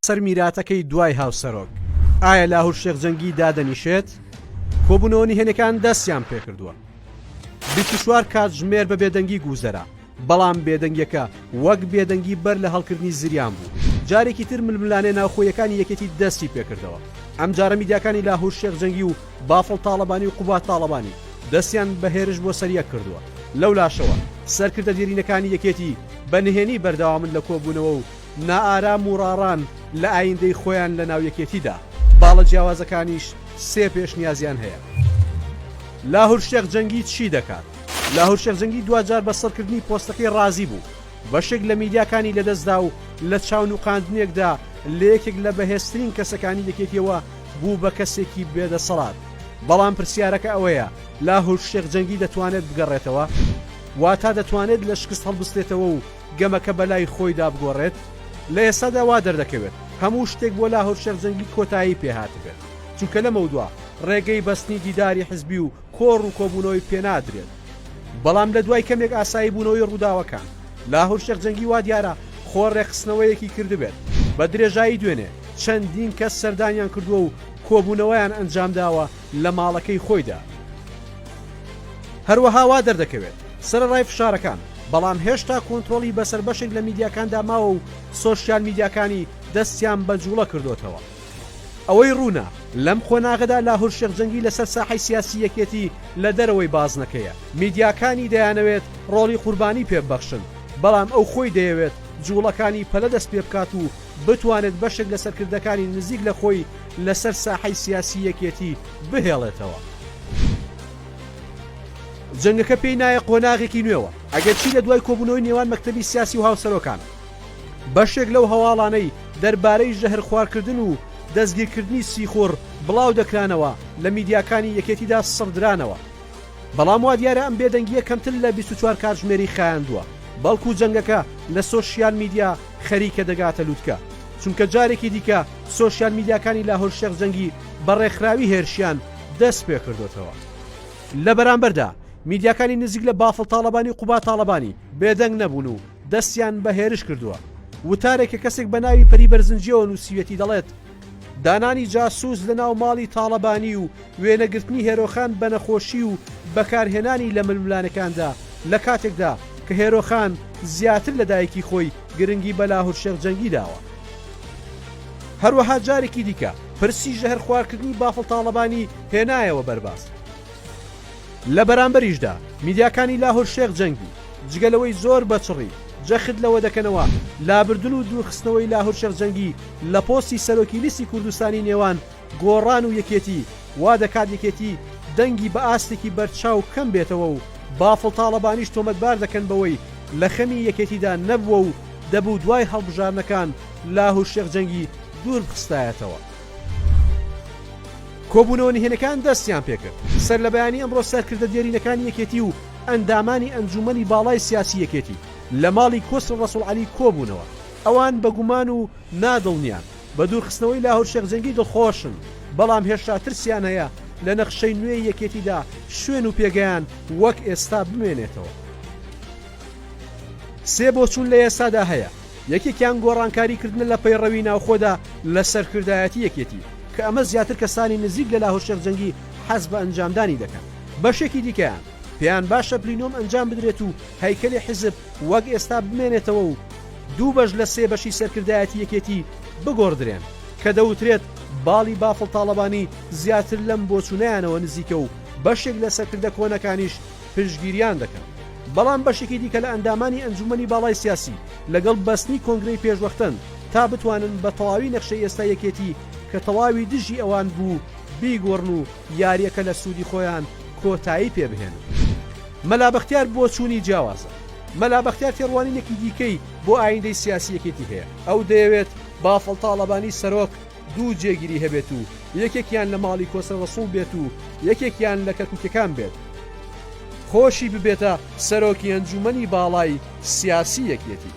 سەر میراتەکەی دوای هاوسەرۆک ئایا لاهور شێخجەنگی دادەنیشێت؟ کۆبوونەوە هێنەکان دەستیان پێکردووە 24 کاتژمێر بە بێدەنگی گوزەرا، بەڵام بێدەنگیەکە وەک بێدەنگی بەر لە هەڵکردنی زریان بوو. جارێکی تر ململانێ ناوخۆیەکانی یەکێتی دەستی پێکردەوە. ئەم جارە میدیاکانی لاهور شێخجەنگی و بافڵ تاڵەبانی و قوبات تاڵەبانی دەستیان بە هێرش بۆ سەریە کردووە. لەو لاشەوە سەرکردە دیرینەکانی یەکێتی بە نهێنی بەردەوامن لە کۆبوونەوە و نائارام و ڕاران لە ئایندەی خۆیان لە ناو یەکێتیدا. باڵە جیاوازەکانیش سێ پێشنیازیان هەیە. لاهور شێخجەنگی چی دەکات؟ لاهور شێخجەنگی دوجار بە سەرکردنی پۆستەکەی ڕازی بوو. بەشێک لە میدیاکانی لەدەستدا و لە چاونوقاندنێکدا لە یەکێک لە بەهێزترین کەسەکانی یەکێتیەوە بوو بە کەسێکی بێدەسەڵات. بەڵام پرسیارەکە ئەوەیە لاهور شێخجەنگی دەتوانێت بگەڕێتەوە؟ واتە دەتوانێت لە شکست هەڵبستێتەوە و گەمەکە بەلای خۆیدا بگۆڕێت؟ لە ئێستادا وا دەردەکەوێت هەموو شتێک بۆ لاهور شێخجەنگی کۆتایی پێهاتبێت، چونکە لەمە دووە ڕێگەی بەستنی دیداری حزبی و کۆڕ و کۆبوونەوەی پێنادرێت. بەڵام لە دوای کەمێک ئاسایی بوونەوەی ڕووداوەکان لاهور شێخجەنگی وا دیارە خۆ ڕێخستنەوەیەکی کردبێت. بە درێژایی دوێنێ چەندین کەس سەردانیان کردووە و کۆبوونەوەیان ئەنجامداوە لە ماڵەکەی خۆیدا. هەروەها وا دەردەکەوێت سەرەڕای فشارەکان، بەڵام هێشتا کۆنتترۆڵی بەسەر بەشێک لە میدیاکاندا ماوە و سۆشیال میدیاکانی دەستیان بە جوڵە کردوتەوە. ئەوەی ڕوونا لەم خۆناغدا لاهور شێخجەنگی لەسەر ساحەی سیاسی یەکێتی لە دەرەوەی بازنەکەیە. میدیاکانی دەیانەوێت ڕۆڵی قوربانی پێبەخشن، بەڵام ئەو خۆی دەیەوێت جوڵەکانی پەلە دەست پێ بکات و بتوانێت بەشێک لە سەرکردەکانی نزیک لە خۆی لەسەر ساحەی سیاسی یەکێتی بهێڵێتەوە. جەنگەکە پێی نایە قۆناغێکی نوێوە. ئەگەر چی لە دوای کۆبوونەوەی نێوان مەکتەبی سیاسی و هاوسەرۆکان بەشێک لەو هەواڵانەی دەربارەی ژەهر خوارکردن و دەستگیرکردنی سیخۆر بڵاو دەکرانەوە لە میدیاکانی یەکێتیدا سڕدرانەوە. بەڵام وا دیارە ئەم بێدەنگیە کەمتر لە 24 کاتژمێری خایاندووە، بەڵکو جەنگەکە لە سۆشیال میدیا خەریکە دەگاتە لووتکە، چونکە جارێکی دیکە سۆشیال میدیاکانی لاهور شێخجەنگی بە ڕێکخراوی هێرشیان دەست پێ کردوتەوە. لە بەرامبەردا میدیاکانی نزیک لە بافڵ تاڵەبانی و قوبات تاڵەبانی بێدەنگ نەبوون و دەستیان بە هێرش کردووە. وتارێکە کەسێک بە ناوی پەری بەرزنجیەوە نووسیوێتی دەڵێت دانانی جاسوس لە ناو ماڵی تاڵەبانی و وێنەگرتنی هێرۆخان بە نەخۆشی و بەکارهێنانی لە ململانەکاندا لە کاتێکدا کە هێرۆخان زیاتر لە دایکی خۆی گرنگی بە لاهور شێخجەنگی داوە. هەروەها جارێکی دیکە پرسی ژەهر خواردکردنی بافڵ تاڵەبانی هێنایەوە بەرباز. لە بەرامبەریشدا میدیاکانی لاهور شێخجەنگی جگەلەوەی زۆر بەچڕی جەخت لەوە دەکەنەوە لابردن و دوورخستنەوەی لاهور شێخجەنگی لە پۆستی سەرۆکی لیستی کوردستانی نێوان گۆڕان و یەکێتی وا دەکات یەکێتی دەنگی بە ئاستێکی بەرچاو کەم بێتەوە و بافڵ تاڵەبانیش تۆمەتبار دەکەن بەوەی لە خەمی یەکێتیدا نەبووە و دەبوو دوای هەڵبژارنەکان لاهور شێخجەنگی دوور بخستایەتەوە. کۆبوونەوە نهێنەکان دەستیان پێکرد سەر لە بەیانی ئەمڕۆ سەرکردە دیێرینەکانی یەکێتی و ئەندامانی ئەنجومەنی باڵای سیاسی یەکێتی لە ماڵی کۆسر ڕەسوڵ عەلی کۆبوونەوە. ئەوان بە گومان و نادڵنیان بە دوورخستنەوەی لاهور شێخجەنگی دڵخۆشن، بەڵام هێشتا ترسیان هەیە لە نەخشەی نوێی یەکێتیدا شوێن و پێگەیان وەک ئێستا بمێنێتەوە. سێ بۆچوون لە ئێستادا هەیە. یەکێکیان گۆڕانکاریکردنە لە پەیڕەوی ناوخۆدا لە سەرکردایەتی یەکێتی کە ئەمە زیاتر کەسانی نزیک لە لاهور شێخجەنگی حەز بە ئەنجامدانی دەکەن. بەشێکی دیکەیان پێیان باشە پلینۆم ئەنجام بدرێت و هەیکەلی حزب وەک ئێستا بمێنێتەوە و دوو بەش لە سێ بەشی سەرکردایەتی یەکێتی بگۆڕدرێن کە دەوترێت باڵی بافڵ تاڵەبانی زیاتر لەم بۆچوونەیانەوە نزیکە و بەشێک لە سەرکردە کۆنەکانیش پشتگیریان دەکەن. بەڵام بەشێکی دیکە لە ئەندامانی ئەنجومەنی باڵای سیاسی لەگەڵ بەستنی کۆنگرەی پێشوەختن تا بتوانن بە تەواوی نەخشەی ئێستا یەکێتی کە تەواوی دژی ئەوان بوو بیگۆڕن و یاریەکە لە سوودی خۆیان کۆتایی پێبهێن. مەلا بەختیار بۆچوونی جیاوازە. مەلا بەختیار تێڕوانینێکی دیکەی بۆ ئایندەی سیاسی یەکێتی هەیە. ئەو دەیەوێت بافڵ تاڵەبانی سەرۆک دوو جێگیری هەبێت و یەکێکیان لە ماڵی کۆسە ڕەسوڵ بێت و یەکێکیان لە کەرکووکەکان بێت، خۆشی ببێتە سەرۆکی ئەنجومەنی باڵای سیاسی یەکێتی.